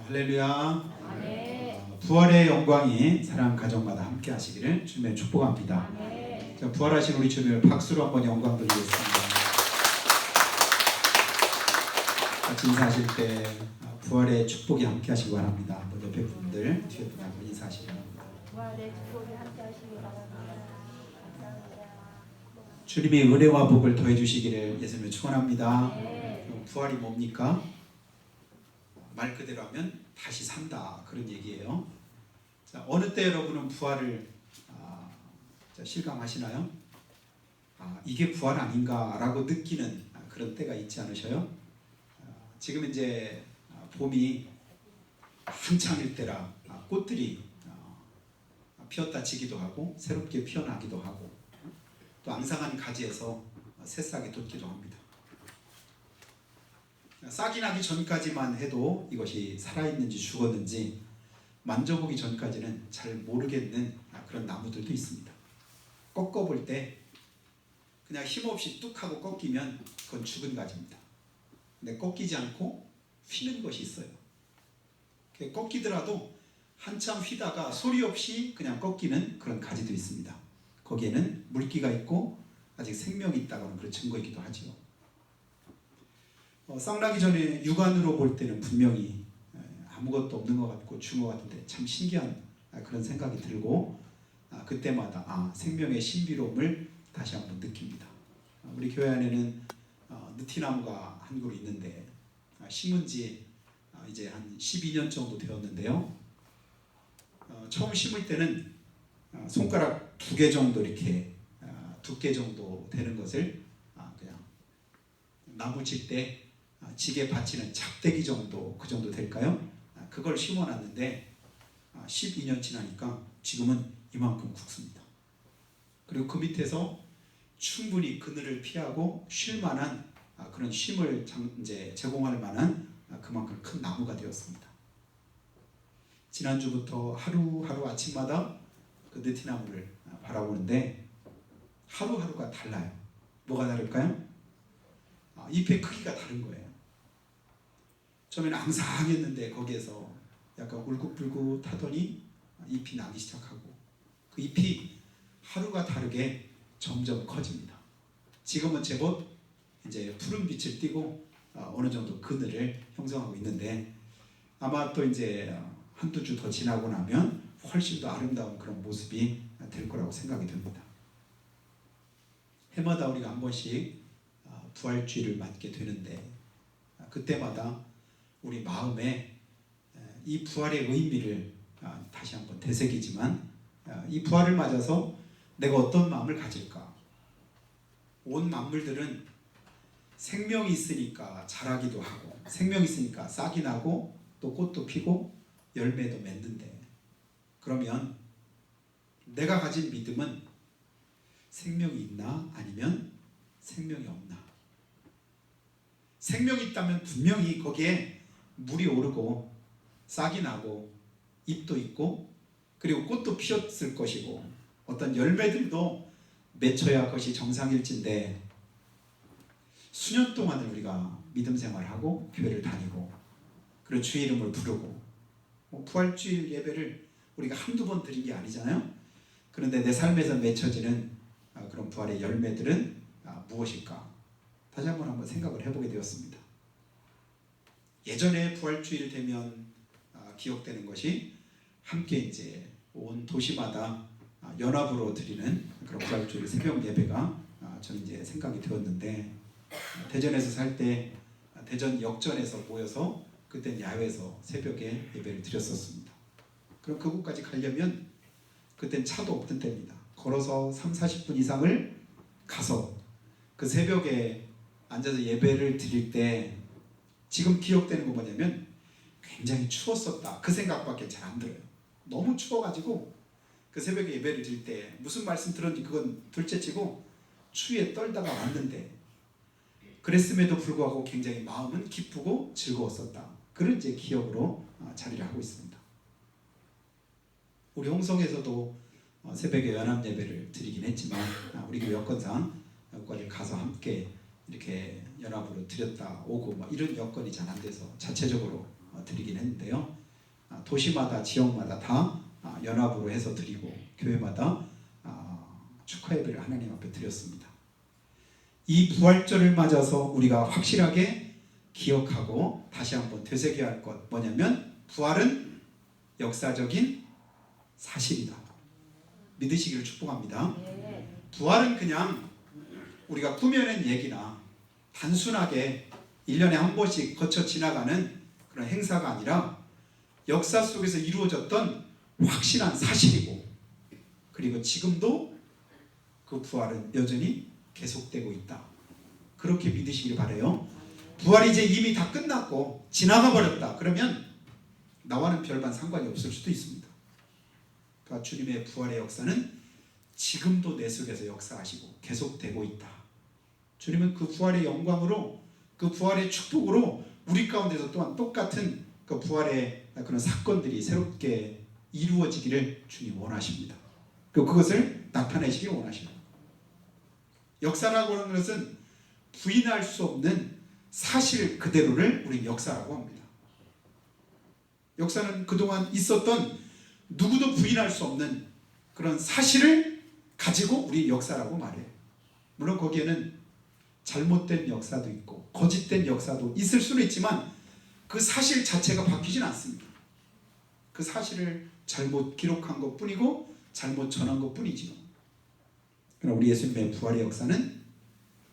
할렐루야. 네. 부활의 영광이 사랑하는 가정마다 함께 하시기를 주님의 축복합니다. 네. 자, 부활하신 우리 주님을 박수로 한번 영광 돌리겠습니다. 같이 인사하실 때 부활의 축복이 함께 하시기 바랍니다. 먼저 옆에 분들, 뒤에 분하고 인사하시기 바랍니다. 부활의 축복이 함께 하시기 바랍니다. 감사합니다. 주님이 은혜와 복을 더해 주시기를 예수님을 축원합니다. 네. 부활이 뭡니까? 말 그대로 하면 다시 산다, 그런 얘기예요. 자, 어느 때 여러분은 부활을 실감하시나요? 이게 부활 아닌가라고 느끼는 그런 때가 있지 않으셔요? 지금 이제 봄이 한창일 때라 꽃들이 피었다 지기도 하고 새롭게 피어나기도 하고 또 앙상한 가지에서 새싹이 돋기도 합니다. 싹이 나기 전까지만 해도 이것이 살아있는지 죽었는지 만져보기 전까지는 잘 모르겠는 그런 나무들도 있습니다. 꺾어볼 때 그냥 힘없이 뚝 하고 꺾이면 그건 죽은 가지입니다. 근데 꺾이지 않고 휘는 것이 있어요. 꺾이더라도 한참 휘다가 소리 없이 그냥 꺾이는 그런 가지도 있습니다. 거기에는 물기가 있고 아직 생명이 있다고는 그런 증거이기도 하지요. 싹 나기 전에 육안으로 볼 때는 분명히 아무것도 없는 것 같고 죽은 것 같은데 참 신기한 그런 생각이 들고 그때마다 생명의 신비로움을 다시 한번 느낍니다. 우리 교회 안에는 느티나무가 한 그루 있는데 심은 지 이제 한 12년 정도 되었는데요. 처음 심을 때는 손가락 2개 정도 이렇게 두께 정도 되는 것을 그냥 나무 칠 때 지게 받치는 작대기 정도, 그 정도 될까요? 그걸 심어놨는데 12년 지나니까 지금은 이만큼 굵습니다. 그리고 그 밑에서 충분히 그늘을 피하고 쉴 만한 그런 쉼을 이제 제공할 만한 그만큼 큰 나무가 되었습니다. 지난주부터 하루하루 아침마다 그 느티나무를 바라보는데 하루하루가 달라요. 뭐가 다를까요? 잎의 크기가 다른 거예요. 처음에는 앙상했는데 거기에서 약간 울긋불긋하더니 잎이 나기 시작하고 그 잎이 하루가 다르게 점점 커집니다. 지금은 제법 이제 푸른 빛을 띠고 어느 정도 그늘을 형성하고 있는데 아마 또 이제 한두 주 더 지나고 나면 훨씬 더 아름다운 그런 모습이 될 거라고 생각이 듭니다. 해마다 우리가 한 번씩 부활주일을 맞게 되는데 그때마다 우리 마음에 이 부활의 의미를 다시 한번 되새기지만 이 부활을 맞아서 내가 어떤 마음을 가질까? 온 만물들은 생명이 있으니까 자라기도 하고 생명이 있으니까 싹이 나고 또 꽃도 피고 열매도 맺는데 그러면 내가 가진 믿음은 생명이 있나 아니면 생명이 없나? 생명이 있다면 분명히 거기에 물이 오르고 싹이 나고 잎도 있고 그리고 꽃도 피었을 것이고 어떤 열매들도 맺혀야 그것이 정상일진데 수년 동안을 우리가 믿음 생활하고 교회를 다니고 그리고 주의 이름을 부르고 부활주일 예배를 우리가 한두 번 드린 게 아니잖아요. 그런데 내 삶에서 맺혀지는 그런 부활의 열매들은 무엇일까? 다시 한번 생각을 해보게 되었습니다. 예전에 부활주일 되면 기억되는 것이 함께 이제 온 도시마다 연합으로 드리는 그런 부활주일 새벽 예배가 저는 이제 생각이 되었는데 대전에서 살 때 대전 역전에서 모여서 그때 야외에서 새벽에 예배를 드렸었습니다. 그럼 그곳까지 가려면 그땐 차도 없던 때입니다. 걸어서 30-40분 이상을 가서 그 새벽에 앉아서 예배를 드릴 때 지금 기억되는 건 뭐냐면 굉장히 추웠었다. 그 생각밖에 잘 안 들어요. 너무 추워가지고 그 새벽에 예배를 드릴 때 무슨 말씀 들었는지 그건 둘째치고 추위에 떨다가 왔는데 그랬음에도 불구하고 굉장히 마음은 기쁘고 즐거웠었다. 그런 이제 기억으로 자리를 하고 있습니다. 우리 홍성에서도 새벽에 연합 예배를 드리긴 했지만 우리 교회 여건상 여기까지 가서 함께 이렇게 연합으로 드렸다 오고 이런 여건이 잘 안 돼서 자체적으로 드리긴 했는데요. 도시마다 지역마다 다 연합으로 해서 드리고 교회마다 축하 예배를 하나님 앞에 드렸습니다. 이 부활절을 맞아서 우리가 확실하게 기억하고 다시 한번 되새겨야 할 것 뭐냐면 부활은 역사적인 사실이다. 믿으시기를 축복합니다. 부활은 그냥 우리가 꾸며낸 얘기나 단순하게 1년에 한 번씩 거쳐 지나가는 그런 행사가 아니라 역사 속에서 이루어졌던 확실한 사실이고 그리고 지금도 그 부활은 여전히 계속되고 있다. 그렇게 믿으시길 바라요. 부활이 이제 이미 다 끝났고 지나가 버렸다. 그러면 나와는 별반 상관이 없을 수도 있습니다. 그러니까 주님의 부활의 역사는 지금도 내 속에서 역사하시고 계속되고 있다. 주님은 그 부활의 영광으로 그 부활의 축복으로 우리 가운데서 또한 똑같은 그 부활의 그런 사건들이 새롭게 이루어지기를 주님 원하십니다. 그리고 그것을 나타내시길 원하십니다. 역사라고 하는 것은 부인할 수 없는 사실 그대로를 우리 역사라고 합니다. 역사는 그동안 있었던 누구도 부인할 수 없는 그런 사실을 가지고 우리 역사라고 말해요. 물론 거기에는 잘못된 역사도 있고 거짓된 역사도 있을 수는 있지만 그 사실 자체가 바뀌진 않습니다. 그 사실을 잘못 기록한 것뿐이고 잘못 전한 것뿐이지요. 그러나 우리 예수님의 부활의 역사는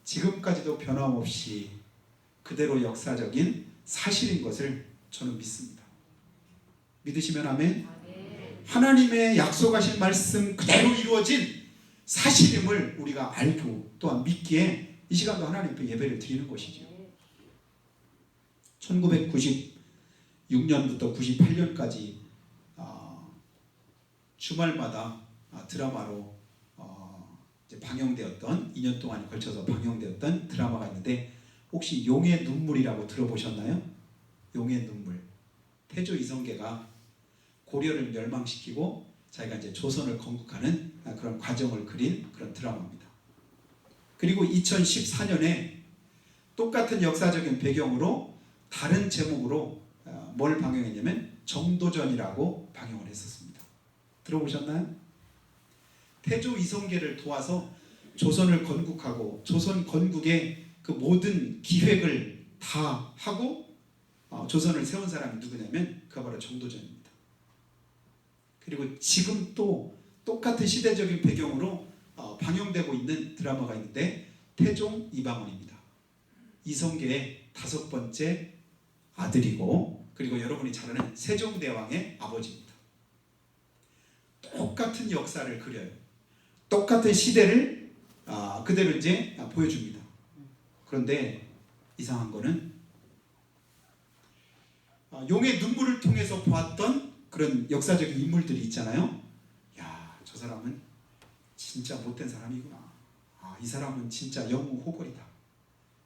지금까지도 변함없이 그대로 역사적인 사실인 것을 저는 믿습니다. 믿으시면 아멘. 하나님의 약속하신 말씀 그대로 이루어진 사실임을 우리가 알고 또한 믿기에 이 시간도 하나님 앞에 예배를 드리는 것이죠. 1996년부터 98년까지 주말마다 드라마로 이제 방영되었던 2년 동안 걸쳐서 방영되었던 드라마가 있는데 혹시 용의 눈물이라고 들어보셨나요? 용의 눈물. 태조 이성계가 고려를 멸망시키고 자기가 이제 조선을 건국하는 그런 과정을 그린 그런 드라마입니다. 그리고 2014년에 똑같은 역사적인 배경으로 다른 제목으로 뭘 방영했냐면 정도전이라고 방영을 했었습니다. 들어보셨나요? 태조 이성계를 도와서 조선을 건국하고 조선 건국의 그 모든 기획을 다 하고 조선을 세운 사람이 누구냐면 그가 바로 정도전입니다. 그리고 지금 또 똑같은 시대적인 배경으로 방영되고 있는 드라마가 있는데 태종 이방원입니다. 이성계의 5번째 아들이고 그리고 여러분이 잘 아는 세종대왕의 아버지입니다. 똑같은 역사를 그려요. 똑같은 시대를 그대로 이제 보여줍니다. 그런데 이상한 거는 용의 눈물을 통해서 보았던 그런 역사적인 인물들이 있잖아요. 야, 저 사람은 진짜 못된 사람이구나. 이 사람은 진짜 영웅 호걸이다.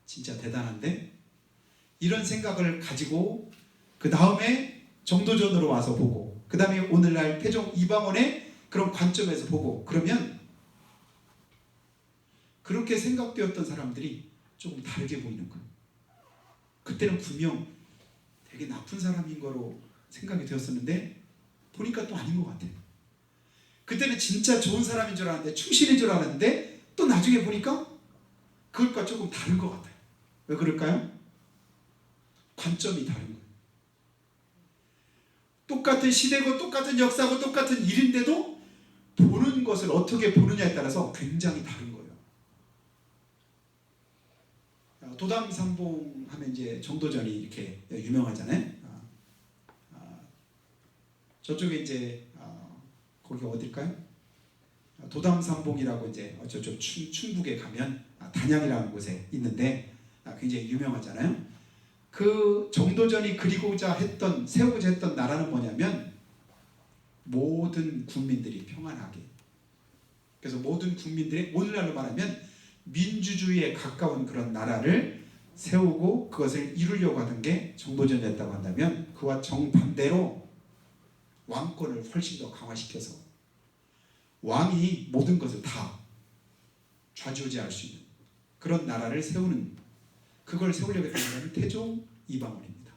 진짜 대단한데? 이런 생각을 가지고 그 다음에 정도전으로 와서 보고 그 다음에 오늘날 태종 이방원의 그런 관점에서 보고 그러면 그렇게 생각되었던 사람들이 조금 다르게 보이는 거예요. 그때는 분명 되게 나쁜 사람인 거로 생각이 되었었는데 보니까 또 아닌 것 같아요. 그때는 진짜 좋은 사람인 줄 알았는데 충실인 줄 알았는데 또 나중에 보니까 그것과 조금 다른 것 같아요. 왜 그럴까요? 관점이 다른 거예요. 똑같은 시대고 똑같은 역사고 똑같은 일인데도 보는 것을 어떻게 보느냐에 따라서 굉장히 다른 거예요. 도담삼봉 하면 이제 정도전이 이렇게 유명하잖아요. 저쪽에 이제 거기 어딜까요? 도담삼봉이라고 이제 저쪽 충북에 가면 단양이라는 곳에 있는데 굉장히 유명하잖아요. 그 정도전이 그리고자 했던 세우고자 했던 나라는 뭐냐면 모든 국민들이 평안하게. 그래서 모든 국민들이 오늘날로 말하면 민주주의에 가까운 그런 나라를 세우고 그것을 이루려고 하던 게 정도전이었다고 한다면 그와 정반대로 왕권을 훨씬 더 강화시켜서 왕이 모든 것을 다 좌지우지할 수 있는 그런 나라를 세우는 그걸 세우려고 했던 사람이 태종 이방원입니다.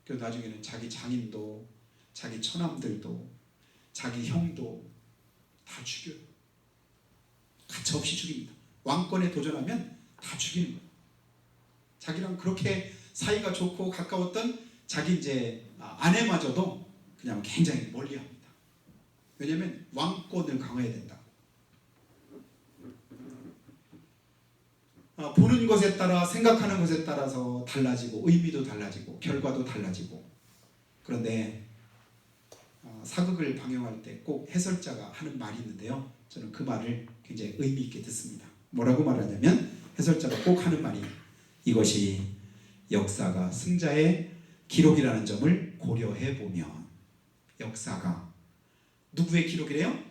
그리고 나중에는 자기 장인도, 자기 처남들도, 자기 형도 다 죽여요. 가차없이 죽입니다. 왕권에 도전하면 다 죽이는 거예요. 자기랑 그렇게 사이가 좋고 가까웠던 자기 이제 아내마저도 그냥 굉장히 멀리합니다. 왜냐하면 왕권을 강화해야 된다. 보는 것에 따라, 생각하는 것에 따라서 달라지고, 의미도 달라지고, 결과도 달라지고. 그런데 사극을 방영할 때 꼭 해설자가 하는 말이 있는데요, 저는 그 말을 굉장히 의미 있게 듣습니다. 뭐라고 말하냐면, 해설자가 꼭 하는 말이, 이것이 역사가 승자의 기록이라는 점을 고려해 보면, 역사가 누구의 기록이래요?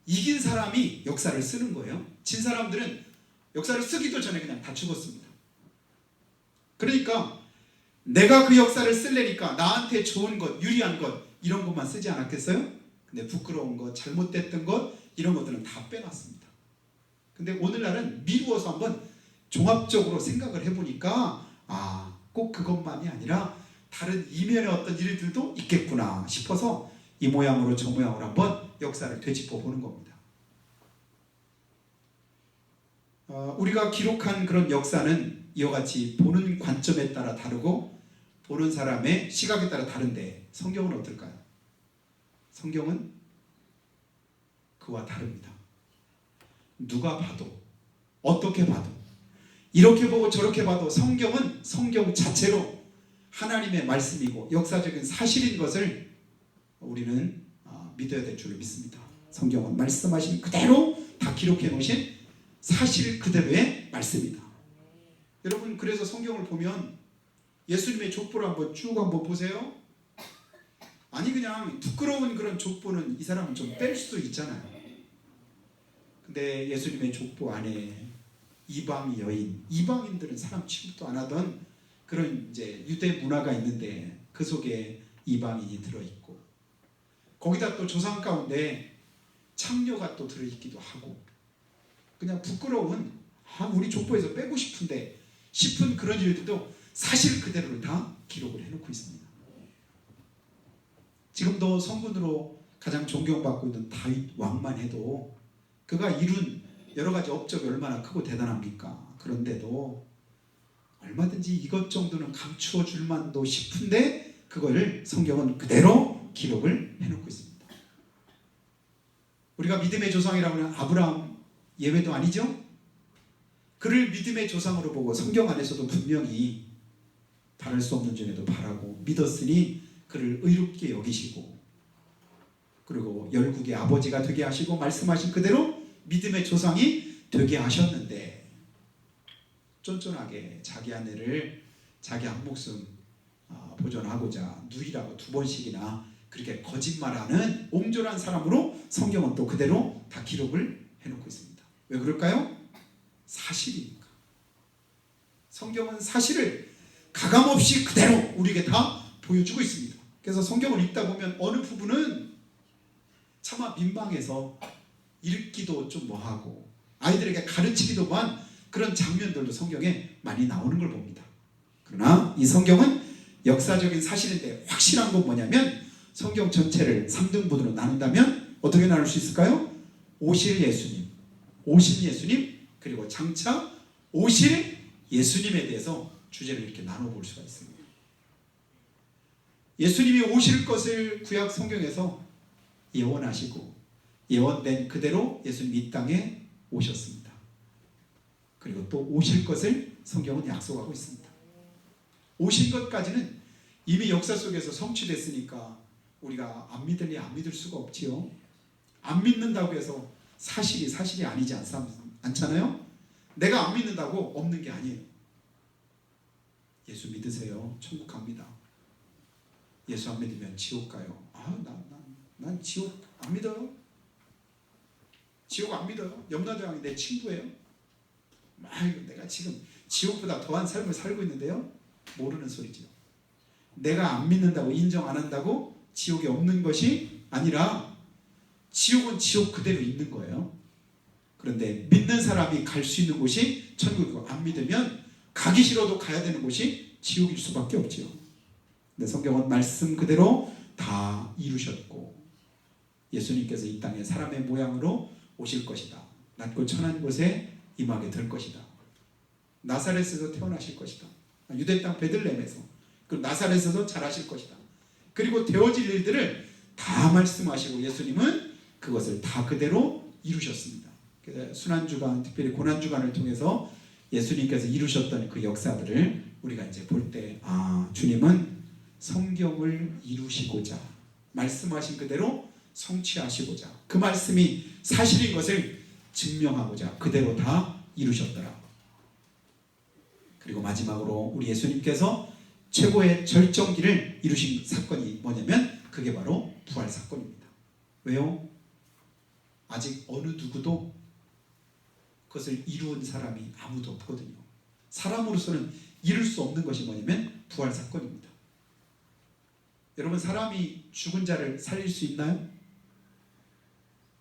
이긴 사람이 역사를 쓰는 거예요. 진 사람들은 역사를 쓰기도 전에 그냥 다 죽었습니다. 그러니까 내가 그 역사를 쓸래니까 나한테 좋은 것, 유리한 것, 이런 것만 쓰지 않았겠어요? 근데 부끄러운 것, 잘못됐던 것, 이런 것들은 다 빼놨습니다. 근데 오늘날은 미루어서 한번 종합적으로 생각을 해보니까 꼭 그것만이 아니라 다른 이면의 어떤 일들도 있겠구나 싶어서 이 모양으로 저 모양으로 한번 역사를 되짚어 보는 겁니다. 우리가 기록한 그런 역사는 이와 같이 보는 관점에 따라 다르고 보는 사람의 시각에 따라 다른데, 성경은 어떨까요? 성경은 그와 다릅니다. 누가 봐도, 어떻게 봐도, 이렇게 보고 저렇게 봐도 성경은 성경 자체로 하나님의 말씀이고 역사적인 사실인 것을 우리는 믿어야 될 줄을 믿습니다. 성경은 말씀하신 그대로 다 기록해 놓으신 사실 그대로의 말씀이다. 여러분, 그래서 성경을 보면 예수님의 족보를 한번 쭉 한번 보세요. 아니 그냥 부끄러운 그런 족보는 이 사람은 좀 뺄 수도 있잖아요. 근데 예수님의 족보 안에 이방 여인, 이방인들은 사람 취급도 안 하던 그런 이제 유대 문화가 있는데 그 속에 이방인이 들어있고, 거기다 또 조상 가운데 창녀가 또 들어있기도 하고, 그냥 부끄러운 우리 족보에서 빼고 싶은 그런 일들도 사실 그대로를 다 기록을 해놓고 있습니다. 지금도 성군으로 가장 존경받고 있는 다윗 왕만 해도 그가 이룬 여러 가지 업적이 얼마나 크고 대단합니까? 그런데도 얼마든지 이것 정도는 감추어 줄 만도 싶은데 그걸 성경은 그대로 기록을 해놓고 있습니다. 우리가 믿음의 조상이라고 하는 아브라함 예외도 아니죠? 그를 믿음의 조상으로 보고 성경 안에서도 분명히 바랄 수 없는 중에도 바라고 믿었으니 그를 의롭게 여기시고, 그리고 열국의 아버지가 되게 하시고 말씀하신 그대로 믿음의 조상이 되게 하셨는데, 쫀쫀하게 자기 아내를 자기 한 목숨 보존하고자 누이라고 2번씩이나 그렇게 거짓말하는 옹졸한 사람으로 성경은 또 그대로 다 기록을 해놓고 있습니다. 왜 그럴까요? 사실이니까. 성경은 사실을 가감없이 그대로 우리에게 다 보여주고 있습니다. 그래서 성경을 읽다 보면 어느 부분은 차마 민망해서 읽기도 좀 뭐하고 아이들에게 가르치기도만 그런 장면들도 성경에 많이 나오는 걸 봅니다. 그러나 이 성경은 역사적인 사실인데 확실한 건 뭐냐면, 성경 전체를 3등분으로 나눈다면 어떻게 나눌 수 있을까요? 오실 예수님, 그리고 장차 오실 예수님에 대해서 주제를 이렇게 나눠볼 수가 있습니다. 예수님이 오실 것을 구약 성경에서 예언하시고 예언된 그대로 예수님 이 땅에 오셨습니다. 그리고 또 오실 것을 성경은 약속하고 있습니다. 오신 것까지는 이미 역사 속에서 성취됐으니까 우리가 안 믿으니 안 믿을 수가 없지요. 안 믿는다고 해서 사실이 아니지 않잖아요. 내가 안 믿는다고 없는 게 아니에요. 예수 믿으세요. 천국 갑니다. 예수 안 믿으면 지옥 가요. 난 지옥 안 믿어요. 지옥 안 믿어요. 염라대왕이 내 친구예요. 내가 지금 지옥보다 더한 삶을 살고 있는데요. 모르는 소리죠. 내가 안 믿는다고 인정 안 한다고 지옥에 없는 것이 아니라 지옥은 지옥 그대로 있는 거예요. 그런데 믿는 사람이 갈 수 있는 곳이 천국이고, 안 믿으면 가기 싫어도 가야 되는 곳이 지옥일 수밖에 없지요. 근데 성경은 말씀 그대로 다 이루셨고 예수님께서 이 땅에 사람의 모양으로 오실 것이다. 낮고 천한 곳에 임하게 될 것이다. 나사렛에서 태어나실 것이다. 유대 땅 베들레헴에서 그리고 나사렛에서 자라실 것이다. 그리고 되어질 일들을 다 말씀하시고 예수님은 그것을 다 그대로 이루셨습니다. 순환주간, 특별히 고난주간을 통해서 예수님께서 이루셨던 그 역사들을 우리가 이제 볼 때 주님은 성경을 이루시고자 말씀하신 그대로 성취하시고자 그 말씀이 사실인 것을 증명하고자 그대로 다 이루셨더라. 그리고 마지막으로 우리 예수님께서 최고의 절정기를 이루신 사건이 뭐냐면 그게 바로 부활 사건입니다. 왜요? 아직 어느 누구도 그것을 이루은 사람이 아무도 없거든요. 사람으로서는 이룰 수 없는 것이 뭐냐면 부활 사건입니다. 여러분, 사람이 죽은 자를 살릴 수 있나요?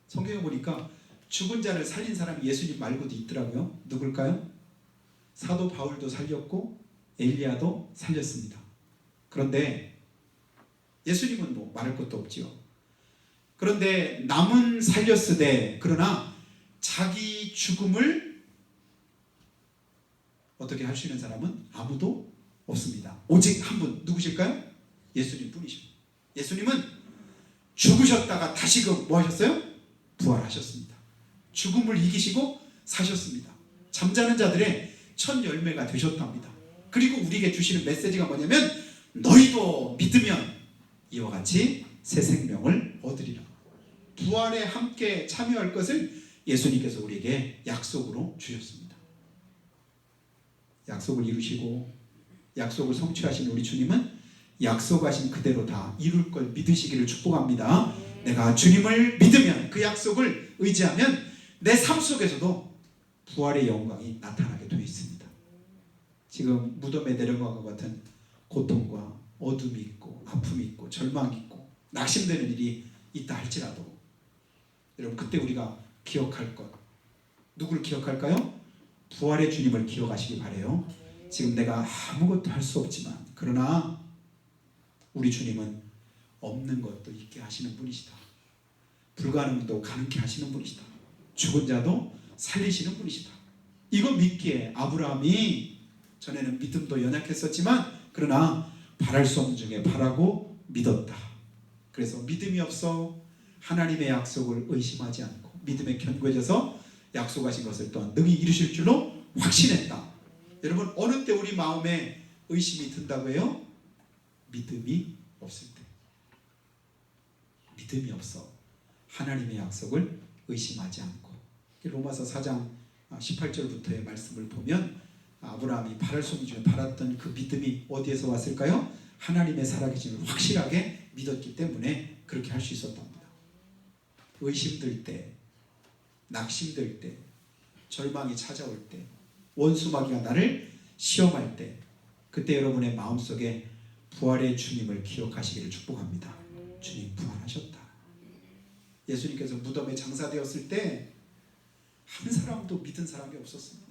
성경에 보니까 죽은 자를 살린 사람이 예수님 말고도 있더라고요. 누굴까요? 사도 바울도 살렸고 엘리야도 살렸습니다. 그런데 예수님은 뭐 말할 것도 없지요. 그런데 남은 살렸으되 그러나 자기 죽음을 어떻게 할 수 있는 사람은 아무도 없습니다. 오직 한 분, 누구실까요? 예수님 뿐이십니다. 예수님은 죽으셨다가 다시금 뭐 하셨어요? 부활하셨습니다. 죽음을 이기시고 사셨습니다. 잠자는 자들의 첫 열매가 되셨답니다. 그리고 우리에게 주시는 메시지가 뭐냐면 너희도 믿으면 이와 같이 새 생명을 얻으리라. 부활에 함께 참여할 것을 예수님께서 우리에게 약속으로 주셨습니다. 약속을 이루시고 약속을 성취하신 우리 주님은 약속하신 그대로 다 이룰 걸 믿으시기를 축복합니다. 내가 주님을 믿으면 그 약속을 의지하면 내 삶 속에서도 부활의 영광이 나타나게 되어 있습니다. 지금 무덤에 내려간 것 같은 고통과 어둠이 있고 아픔이 있고 절망이 있고 낙심되는 일이 있다 할지라도 여러분, 그때 우리가 기억할 것, 누구를 기억할까요? 부활의 주님을 기억하시기 바라요. 지금 내가 아무것도 할 수 없지만 그러나 우리 주님은 없는 것도 있게 하시는 분이시다. 불가능도 가능케 하시는 분이시다. 죽은 자도 살리시는 분이시다. 이거 믿기에 아브라함이 전에는 믿음도 연약했었지만 그러나 바랄 수 없는 중에 바라고 믿었다. 그래서 믿음이 없어 하나님의 약속을 의심하지 않고 믿음에 견고해져서 약속하신 것을 또한 능히 이루실 줄로 확신했다. 여러분, 어느 때 우리 마음에 의심이 든다고 해요? 믿음이 없을 때. 믿음이 없어 하나님의 약속을 의심하지 않고. 로마서 4장 18절부터의 말씀을 보면 아브라함이 바랄 수 없는 중에 바랐던 그 믿음이 어디에서 왔을까요? 하나님의 살아계심을 확실하게 믿었기 때문에 그렇게 할 수 있었답니다. 의심될 때, 낙심될 때, 절망이 찾아올 때, 원수마귀가 나를 시험할 때, 그때 여러분의 마음속에 부활의 주님을 기억하시기를 축복합니다. 주님 부활하셨다. 예수님께서 무덤에 장사되었을 때 한 사람도 믿은 사람이 없었습니다.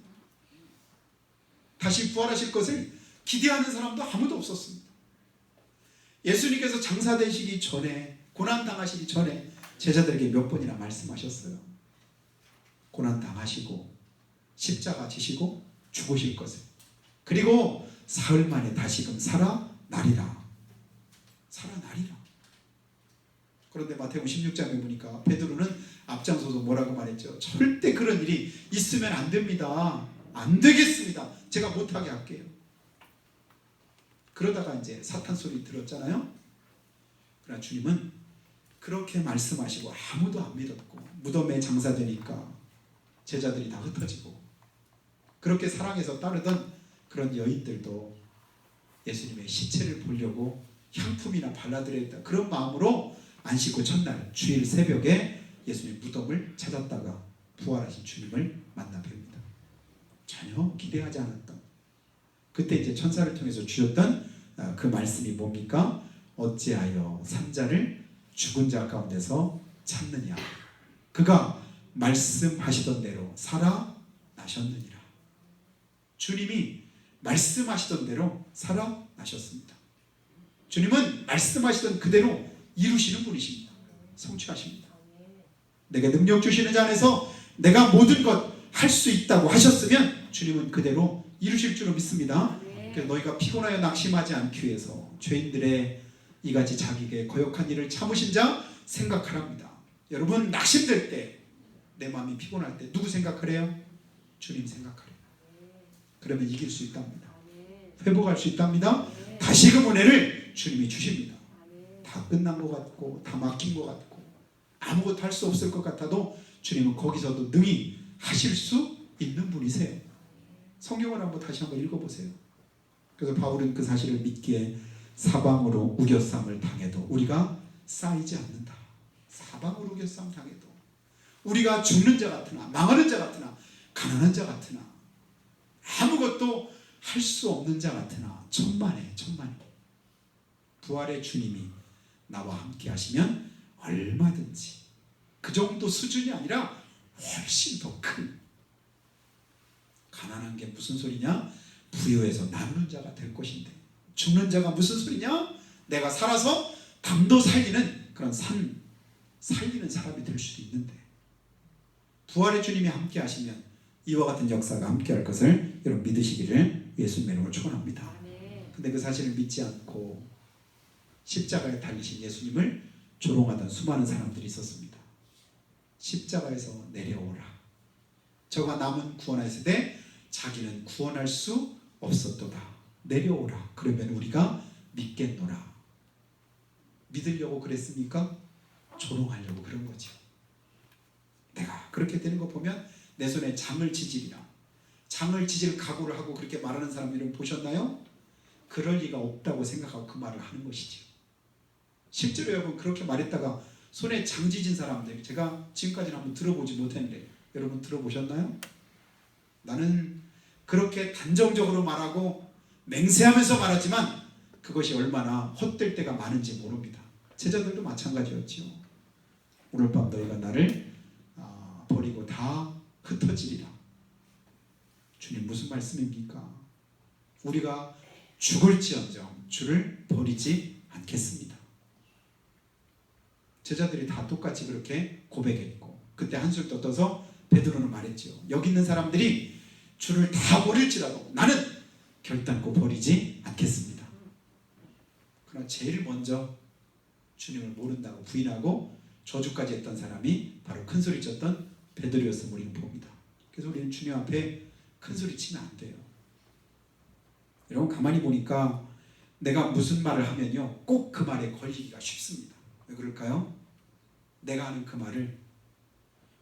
다시 부활하실 것을 기대하는 사람도 아무도 없었습니다. 예수님께서 장사되시기 전에, 고난당하시기 전에 제자들에게 몇 번이나 말씀하셨어요. 고난당하시고 십자가 지시고 죽으실 것을, 그리고 사흘 만에 다시금 살아나리라. 살아나리라. 그런데 마태복음 16장에 보니까 베드로는 앞장서서 뭐라고 말했죠? 절대 그런 일이 있으면 안 됩니다. 안 되겠습니다. 제가 못하게 할게요. 그러다가 이제 사탄 소리 들었잖아요. 그러나 주님은 그렇게 말씀하시고 아무도 안 믿었고 무덤에 장사되니까 제자들이 다 흩어지고 그렇게 사랑해서 따르던 그런 여인들도 예수님의 시체를 보려고 향품이나 발라드려야 했다. 그런 마음으로 안식 후 첫날 주일 새벽에 예수님 무덤을 찾았다가 부활하신 주님을 만나 뵙니다. 전혀 기대하지 않았던, 그때 이제 천사를 통해서 주셨던 그 말씀이 뭡니까? 어찌하여 산자를 죽은 자 가운데서 찾느냐. 그가 말씀하시던 대로 살아나셨느니라. 주님이 말씀하시던 대로 살아나셨습니다. 주님은 말씀하시던 그대로 이루시는 분이십니다. 성취하십니다. 내게 능력 주시는 자 안에서 내가 모든 것 할 수 있다고 하셨으면 주님은 그대로 이루실 줄로 믿습니다. 그래서 너희가 피곤하여 낙심하지 않기 위해서 죄인들의 이같이 자기에게 거역한 일을 참으신 자 생각하랍니다. 여러분 낙심될 때, 내 마음이 피곤할 때 누구 생각하래요? 주님 생각하래요. 그러면 이길 수 있답니다. 회복할 수 있답니다. 다시금 은혜를 주님이 주십니다. 다 끝난 것 같고 다 막힌 것 같고 아무것도 할 수 없을 것 같아도 주님은 거기서도 능히 하실 수 있는 분이세요. 성경을 한번 다시 한번 읽어보세요. 그래서 바울은 그 사실을 믿기에 사방으로 우겨쌈을 당해도 우리가 쌓이지 않는다. 사방으로 우겨쌈 당해도 우리가 죽는 자 같으나 망하는 자 같으나 가난한 자 같으나 아무것도 할 수 없는 자 같으나 천만에 부활의 주님이 나와 함께 하시면 얼마든지 그 정도 수준이 아니라 훨씬 더 큰, 가난한 게 무슨 소리냐? 부유해서 나누는 자가 될 것인데, 죽는 자가 무슨 소리냐? 내가 살아서 담도 살리는 그런 산 살리는 사람이 될 수도 있는데, 부활의 주님이 함께 하시면 이와 같은 역사가 함께 할 것을 여러분 믿으시기를 예수님의 이름으로 축원합니다. 근데 그 사실을 믿지 않고 십자가에 달리신 예수님을 조롱하던 수많은 사람들이 있었습니다. 십자가에서 내려오라. 저가 남은 구원하였을 때 자기는 구원할 수 없었도다. 내려오라. 그러면 우리가 믿겠노라. 믿으려고 그랬습니까? 조롱하려고 그런 거죠. 내가 그렇게 되는 거 보면 내 손에 장을 치질이라. 장을 치질 각오를 하고 그렇게 말하는 사람들은 보셨나요? 그럴 리가 없다고 생각하고 그 말을 하는 것이죠. 실제로 여러분 그렇게 말했다가 손에 장 지진 사람들, 제가 지금까지는 한번 들어보지 못했는데 여러분 들어보셨나요? 나는 그렇게 단정적으로 말하고 맹세하면서 말하지만 그것이 얼마나 헛될 때가 많은지 모릅니다. 제자들도 마찬가지였죠. 오늘 밤 너희가 나를 버리고 다 흩어지리라. 주님 무슨 말씀입니까? 우리가 죽을지언정 주를 버리지 않겠습니다. 제자들이 다 똑같이 그렇게 고백했고, 그때 한술 떠서 베드로는 말했죠. 여기 있는 사람들이 주를 다 버릴지라도 나는 결단코 버리지 않겠습니다. 그러나 제일 먼저 주님을 모른다고 부인하고 저주까지 했던 사람이 바로 큰소리 쳤던 베드로였음을 우리는 봅니다. 그래서 우리는 주님 앞에 큰소리 치면 안 돼요. 여러분 가만히 보니까 내가 무슨 말을 하면요 꼭 그 말에 걸리기가 쉽습니다. 왜 그럴까요? 내가 하는 그 말을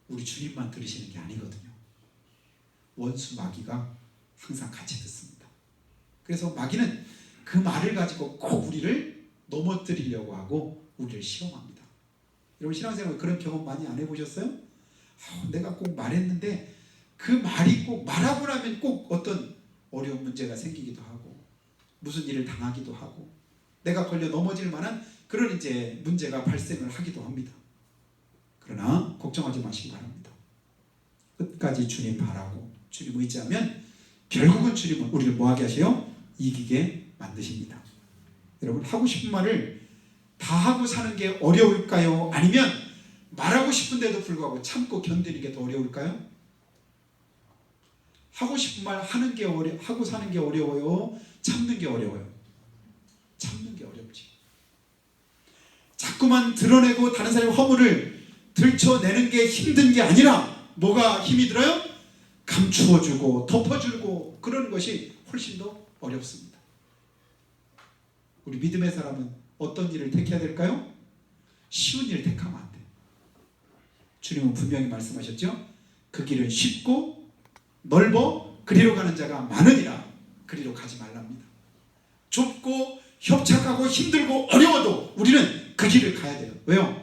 우리 주님만 들으시는 게 아니거든요. 원수 마귀가 항상 같이 듣습니다. 그래서 마귀는 그 말을 가지고 꼭 우리를 넘어뜨리려고 하고 우리를 시험합니다. 여러분 신앙생활 그런 경험 많이 안 해보셨어요? 내가 꼭 말했는데 그 말이 꼭 말하고 나면 꼭 어떤 어려운 문제가 생기기도 하고 무슨 일을 당하기도 하고 내가 걸려 넘어질 만한 그런 이제 문제가 발생을 하기도 합니다. 그러나 걱정하지 마시기 바랍니다. 끝까지 주님 바라고 주님 의지하면 결국은 주님은 우리를 뭐하게 하세요? 이기게 만드십니다. 여러분 하고 싶은 말을 다 하고 사는 게 어려울까요? 아니면 말하고 싶은데도 불구하고 참고 견디는 게 더 어려울까요? 하고 싶은 말 하는 게 하고 사는 게 어려워요? 참는 게 어려워요? 참는 게 어렵지. 자꾸만 드러내고 다른 사람의 허물을 들춰내는 게 힘든 게 아니라 뭐가 힘이 들어요? 감추어주고 덮어주고 그런 것이 훨씬 더 어렵습니다. 우리 믿음의 사람은 어떤 일을 택해야 될까요? 쉬운 일을 택하면 안 돼요. 주님은 분명히 말씀하셨죠? 그 길은 쉽고 넓어 그리로 가는 자가 많으니라. 그리로 가지 말랍니다. 좁고 협착하고 힘들고 어려워도 우리는 그 길을 가야 돼요. 왜요?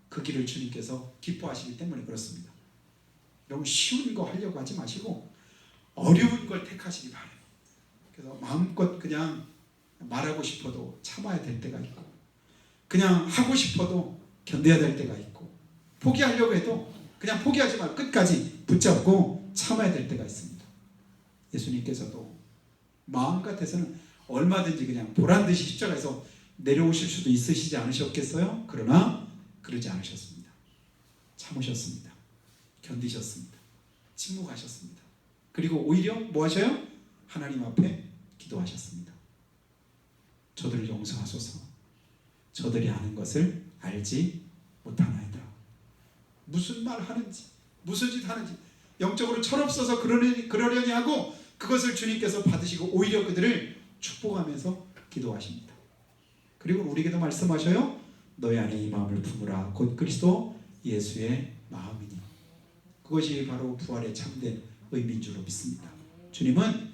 그 길을 주님께서 기뻐하시기 때문에 그렇습니다. 너무 쉬운 거 하려고 하지 마시고 어려운 걸 택하시기 바라요. 그래서 마음껏 그냥 말하고 싶어도 참아야 될 때가 있고 그냥 하고 싶어도 견뎌야 될 때가 있고 포기하려고 해도 그냥 포기하지 말고 끝까지 붙잡고 참아야 될 때가 있습니다. 예수님께서도 마음 같아서는 얼마든지 그냥 보란듯이 십자가에서 내려오실 수도 있으시지 않으셨겠어요? 그러나 그러지 않으셨습니다. 참으셨습니다. 견디셨습니다. 침묵하셨습니다. 그리고 오히려 뭐 하셔요? 하나님 앞에 기도하셨습니다. 저들을 용서하소서. 저들이 하는 것을 알지 못하나이다. 무슨 말 하는지, 무슨 짓 하는지 영적으로 철없어서 그러려니 하고 그것을 주님께서 받으시고 오히려 그들을 축복하면서 기도하십니다. 그리고 우리에게도 말씀하셔요. 너희 안에 이 마음을 품으라. 곧 그리스도 예수의 마음이니. 그것이 바로 부활의 참된 의미인 줄로 믿습니다. 주님은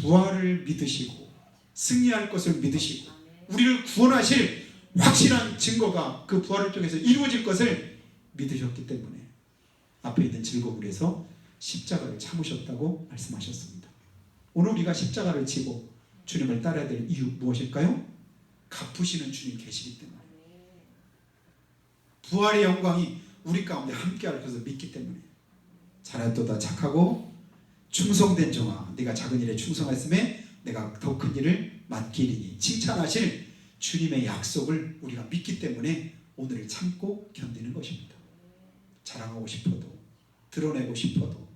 부활을 믿으시고 승리할 것을 믿으시고 우리를 구원하실 확실한 증거가 그 부활을 통해서 이루어질 것을 믿으셨기 때문에 앞에 있는 즐거움을 위해서 십자가를 참으셨다고 말씀하셨습니다. 오늘 우리가 십자가를 지고 주님을 따라야 될 이유 무엇일까요? 갚으시는 주님 계시기 때문에, 부활의 영광이 우리 가운데 함께할 것을 믿기 때문에, 잘하도다 착하고 충성된 종아, 네가 작은 일에 충성했음에 내가 더 큰 일을 맡기리니 칭찬하실 주님의 약속을 우리가 믿기 때문에 오늘을 참고 견디는 것입니다. 자랑하고 싶어도, 드러내고 싶어도,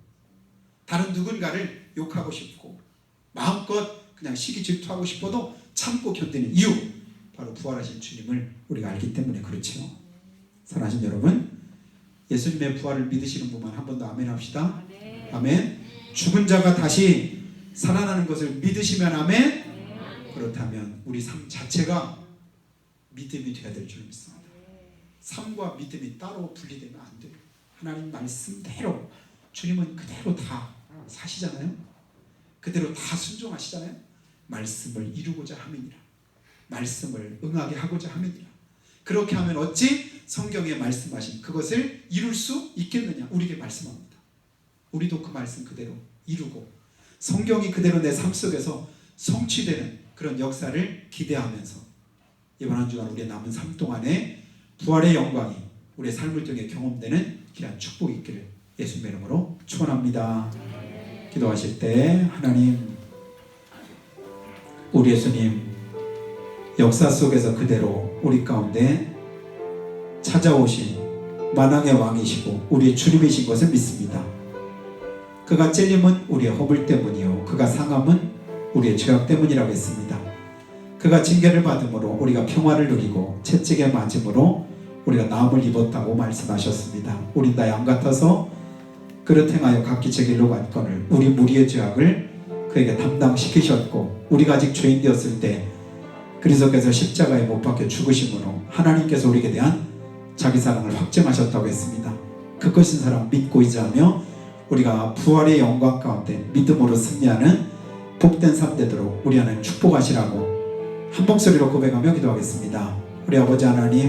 다른 누군가를 욕하고 싶고 마음껏 그냥 시기 질투하고 싶어도 참고 견디는 이유, 바로 부활하신 주님을 우리가 알기 때문에 그렇죠. 사랑하신 여러분, 예수님의 부활을 믿으시는 분만 한 번 더 아멘 합시다. 아멘. 죽은 자가 다시 살아나는 것을 믿으시면 아멘. 그렇다면 우리 삶 자체가 믿음이 되어야 될 줄 믿습니다. 삶과 믿음이 따로 분리되면 안 돼요. 하나님 말씀대로, 주님은 그대로 다 사시잖아요. 그대로 다 순종하시잖아요. 말씀을 이루고자 함이니라. 말씀을 응하게 하고자 함이니라. 그렇게 하면 어찌 성경에 말씀하신 그것을 이룰 수 있겠느냐? 우리에게 말씀합니다. 우리도 그 말씀 그대로 이루고 성경이 그대로 내 삶 속에서 성취되는 그런 역사를 기대하면서 이번 한 주간 우리의 남은 삶 동안에 부활의 영광이 우리의 삶을 통해 경험되는 귀한 축복이 있기를 예수님의 이름으로 축원합니다. 기도하실 때 하나님, 우리 예수님 역사 속에서 그대로 우리 가운데 찾아오신 만왕의 왕이시고 우리의 주님이신 것을 믿습니다. 그가 찔림은 우리의 허물 때문이요 그가 상함은 우리의 죄악 때문이라고 했습니다. 그가 징계를 받음으로 우리가 평화를 누리고 채찍에 맞음으로 우리가 나음을 입었다고 말씀하셨습니다. 우린 다 양 같아서 그릇 행하여 각기 제 길로 갔거늘 우리 무리의 죄악을 그에게 담당시키셨고 우리가 아직 죄인 되었을 때 그리스도께서 십자가에 못 박혀 죽으심으로 하나님께서 우리에게 대한 자기 사랑을 확증하셨다고 했습니다. 그 크신 사랑 믿고 의지하며 우리가 부활의 영광 가운데 믿음으로 승리하는 복된 삶 되도록 우리 하나님 축복하시라고 한 목소리로 고백하며 기도하겠습니다. 우리 아버지 하나님,